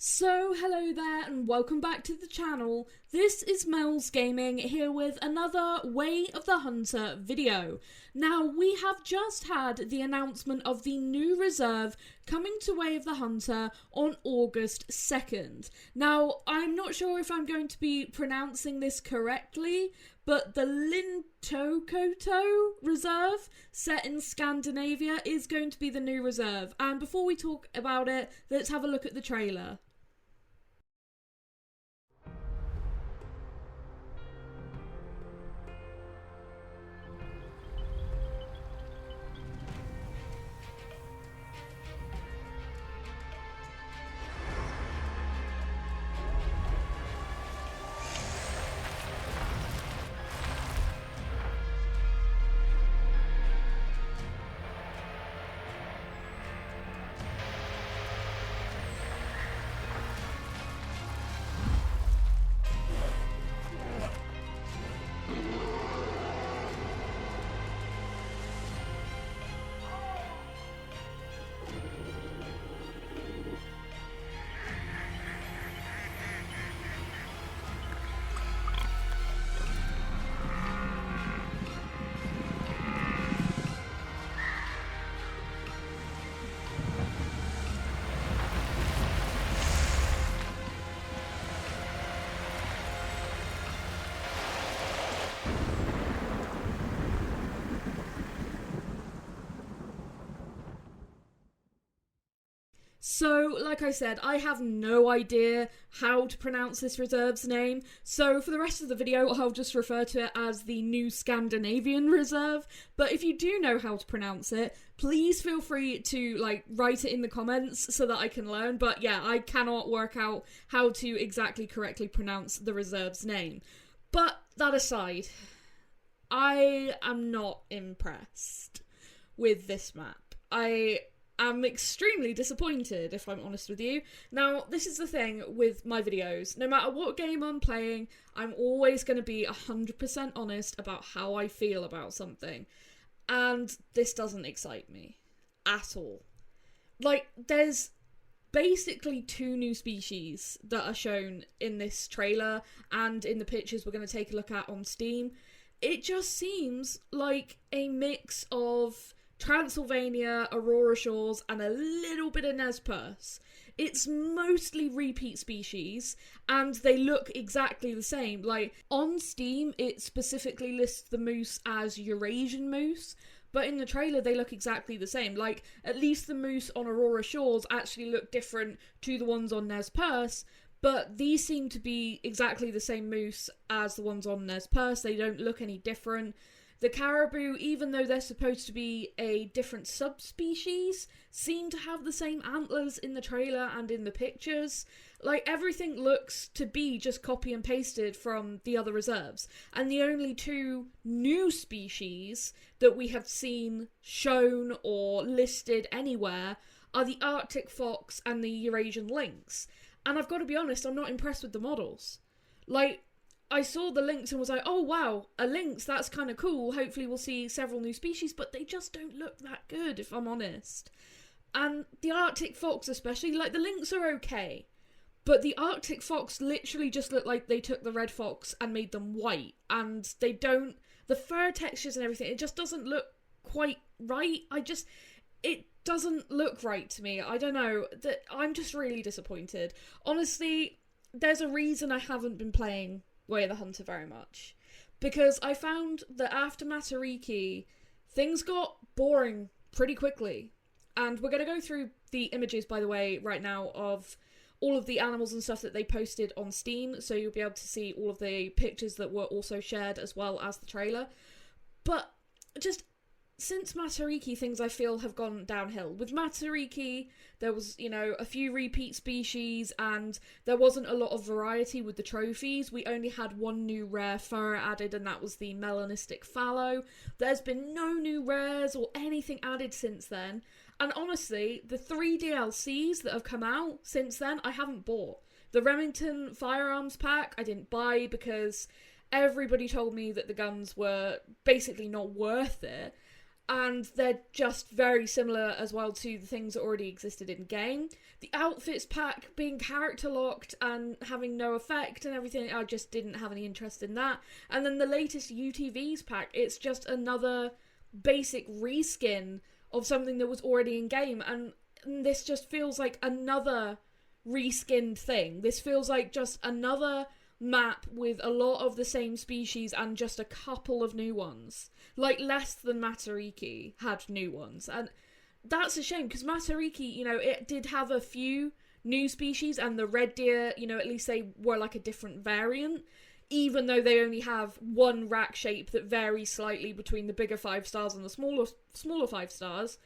So hello there and welcome back to the channel. This is Mel's Gaming here with another Way of the Hunter video. Now we have just had the announcement of the new reserve coming to Way of the Hunter on August 2nd. Now I'm not sure if I'm going to be pronouncing this correctly, but the Lintukoto reserve set in Scandinavia is going to be the new reserve. And before we talk about it, let's have a look at the trailer. So, like I said, I have no idea how to pronounce this reserve's name, so for the rest of the video I'll just refer to it as the new Scandinavian reserve, but if you do know how to pronounce it, please feel free to, write it in the comments so that I can learn, but yeah, I cannot work out how to exactly correctly pronounce the reserve's name. But that aside, I am not impressed with this map. I'm extremely disappointed, if I'm honest with you. Now, this is the thing with my videos. No matter what game I'm playing, I'm always going to be 100% honest about how I feel about something. And this doesn't excite me. At all. There's basically 2 new species that are shown in this trailer and in the pictures we're going to take a look at on Steam. It just seems like a mix of Transylvania, Aurora Shores, and a little bit of Nez Perce. It's mostly repeat species, and they look exactly the same. On Steam, it specifically lists the moose as Eurasian moose, but in the trailer they look exactly the same. At least the moose on Aurora Shores actually look different to the ones on Nez Perce, but these seem to be exactly the same moose as the ones on Nez Perce. They don't look any different. The caribou, even though they're supposed to be a different subspecies, seem to have the same antlers in the trailer and in the pictures. Everything looks to be just copy and pasted from the other reserves. And the only 2 new species that we have seen shown or listed anywhere are the Arctic fox and the Eurasian lynx. And I've got to be honest, I'm not impressed with the models. I saw the lynx and was like, oh wow, a lynx, that's kind of cool, hopefully we'll see several new species, but they just don't look that good, if I'm honest. And the Arctic fox especially, the lynx are okay, but the Arctic fox literally just look like they took the red fox and made them white, and the fur textures and everything, it just doesn't look quite right. It doesn't look right to me. I don't know, I'm just really disappointed. Honestly, there's a reason I haven't been playing Way of the Hunter very much, because I found that after Matariki things got boring pretty quickly, and we're going to go through the images, by the way, right now of all of the animals and stuff that they posted on Steam, so you'll be able to see all of the pictures that were also shared as well as the trailer. But just since Matariki, things I feel have gone downhill. With Matariki, there was, a few repeat species, and there wasn't a lot of variety with the trophies. We only had 1 new rare fur added, and that was the melanistic fallow. There's been no new rares or anything added since then. And honestly, the 3 DLCs that have come out since then, I haven't bought. The Remington firearms pack, I didn't buy because everybody told me that the guns were basically not worth it. and they're just very similar as well to the things that already existed in game. The outfits pack being character locked and having no effect and everything, I just didn't have any interest in that. And then the latest UTVs pack, it's just another basic reskin of something that was already in game, and this just feels like another reskinned thing. This feels like just another map with a lot of the same species and just a couple of new ones. Like, less than Matariki had new ones. And that's a shame, because Matariki, it did have a few new species, and the red deer, at least they were like a different variant, even though they only have one rack shape that varies slightly between the bigger 5 stars and the smaller 5 stars.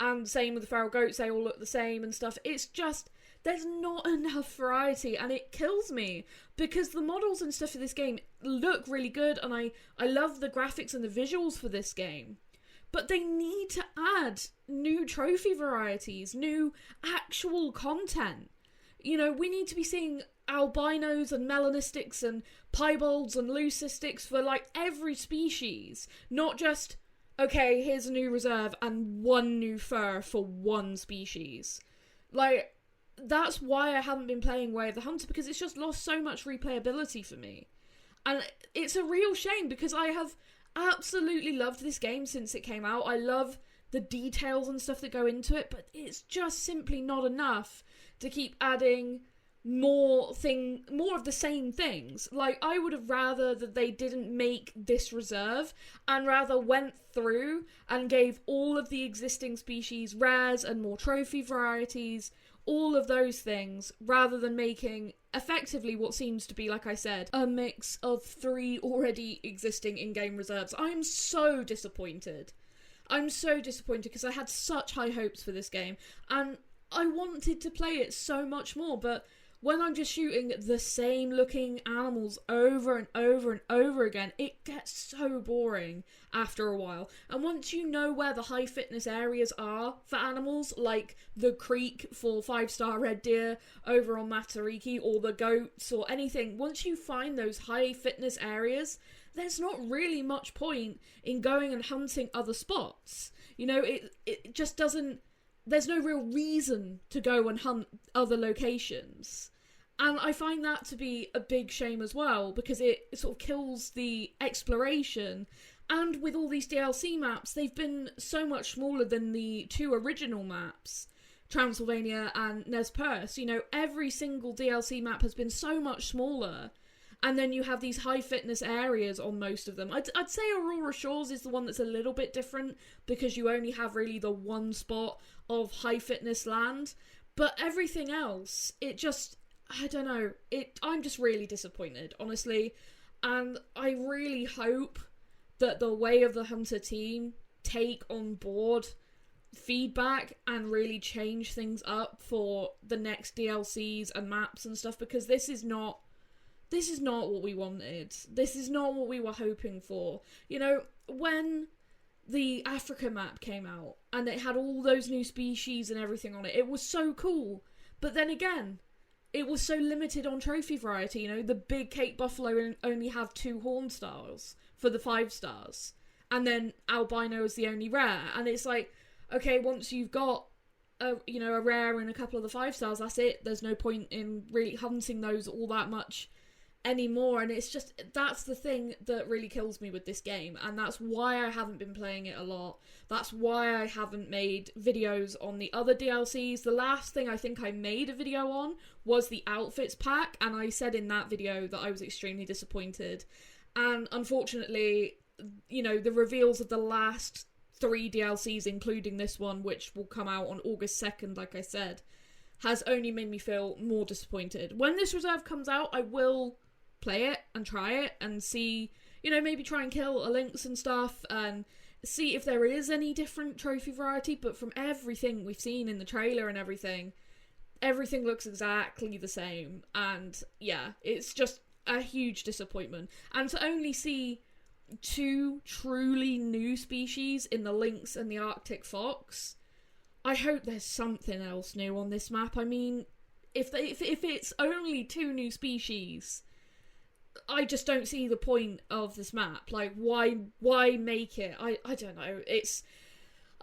And same with the feral goats, they all look the same and stuff. It's just, there's not enough variety, and it kills me, because the models and stuff for this game look really good, and I love the graphics and the visuals for this game. But they need to add new trophy varieties, new actual content. We need to be seeing albinos and melanistics and piebalds and leucistics for, like, every species. Not just, okay, here's a new reserve and one new fur for one species. Like, that's why I haven't been playing Way of the Hunter, because it's just lost so much replayability for me. And it's a real shame, because I have absolutely loved this game since it came out. I love the details and stuff that go into it, but it's just simply not enough to keep adding more of the same things. Like, I would have rather that they didn't make this reserve and rather went through and gave all of the existing species rares and more trophy varieties, all of those things, rather than making effectively what seems to be, like I said, a mix of 3 already existing in-game reserves. I'm so disappointed. Because I had such high hopes for this game, and I wanted to play it so much more, but when I'm just shooting the same looking animals over and over and over again, it gets so boring after a while. And once you know where the high fitness areas are for animals, like the creek for 5-star red deer over on Matariki, or the goats or anything, once you find those high fitness areas, there's not really much point in going and hunting other spots. It just doesn't. There's no real reason to go and hunt other locations. And I find that to be a big shame as well, because it sort of kills the exploration. And with all these DLC maps, they've been so much smaller than the 2 original maps, Transylvania and Nez Perce. Every single DLC map has been so much smaller. And then you have these high fitness areas on most of them. I'd say Aurora Shores is the one that's a little bit different, because you only have really the one spot of high fitness land. But everything else, it just, I don't know, I'm just really disappointed, honestly. And I really hope that the Way of the Hunter team take on board feedback and really change things up for the next DLCs and maps and stuff, because this is not what we wanted. This is not what we were hoping for. When the Africa map came out and it had all those new species and everything on it, it was so cool. But then again, it was so limited on trophy variety. The big Cape Buffalo only have 2 horn stars for the 5 stars. And then albino is the only rare. And it's like, okay, once you've got a rare and a couple of the 5 stars, that's it. There's no point in really hunting those all that much anymore. And it's just, that's the thing that really kills me with this game, and that's why I haven't been playing it a lot. That's why I haven't made videos on the other DLCs. The last thing I think I made a video on was the outfits pack, and I said in that video that I was extremely disappointed. And unfortunately, the reveals of the last 3 DLCs, including this one, which will come out on August 2nd, like I said, has only made me feel more disappointed. When this reserve comes out, I will play it and try it and see, maybe try and kill a lynx and stuff and see if there is any different trophy variety. But from everything we've seen in the trailer and everything looks exactly the same. And yeah, it's just a huge disappointment. And to only see 2 truly new species in the lynx and the Arctic fox, I hope there's something else new on this map. I mean, if it's only 2 new species, I just don't see the point of this map. Like, why make it? I don't know.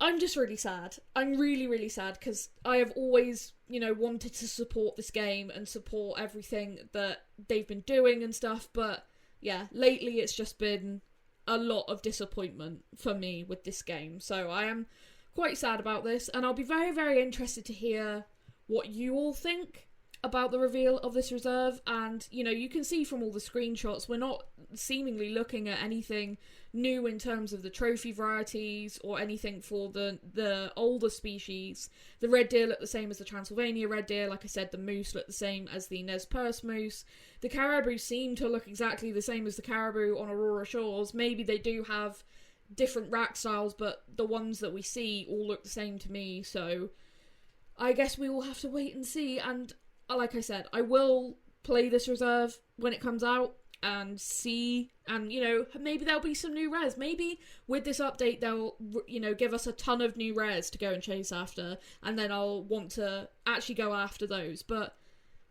I'm just really sad. I'm really, really sad because I have always, wanted to support this game and support everything that they've been doing and stuff, but yeah, lately it's just been a lot of disappointment for me with this game. So I am quite sad about this, and I'll be very, very interested to hear what you all think about the reveal of this reserve. And you can see from all the screenshots, we're not seemingly looking at anything new in terms of the trophy varieties or anything for the older species. The red deer look the same as the Transylvania red deer. Like I said, the moose look the same as the Nez Perce moose. The caribou seem to look exactly the same as the caribou on Aurora Shores. Maybe they do have different rack styles, but the ones that we see all look the same to me. So I guess we will have to wait and see. And like I said, I will play this reserve when it comes out and see, and maybe there'll be some new rares. Maybe with this update they'll give us a ton of new rares to go and chase after, and then I'll want to actually go after those. But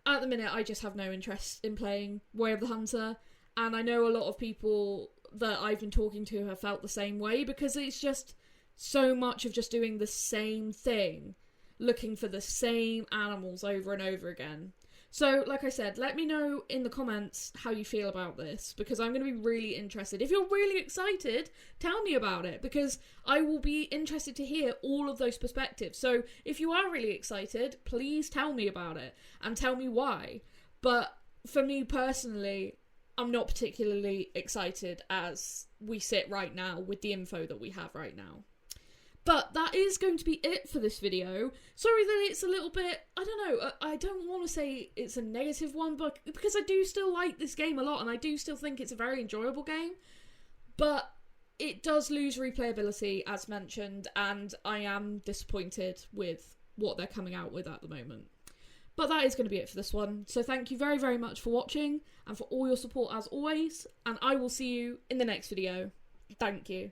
at the minute I just have no interest in playing Way of the Hunter, and I know a lot of people that I've been talking to have felt the same way, because it's just so much of just doing the same thing, looking for the same animals over and over again. So, like I said, let me know in the comments how you feel about this, because I'm going to be really interested. If you're really excited, tell me about it, because I will be interested to hear all of those perspectives. So, if you are really excited, please tell me about it, and tell me why. But for me personally, I'm not particularly excited as we sit right now with the info that we have right now. But that is going to be it for this video. Sorry that it's a little bit, I don't know, I don't want to say it's a negative one, but because I do still like this game a lot, and I do still think it's a very enjoyable game, but it does lose replayability, as mentioned, and I am disappointed with what they're coming out with at the moment. But that is going to be it for this one. So thank you very, very much for watching, and for all your support as always, and I will see you in the next video. Thank you.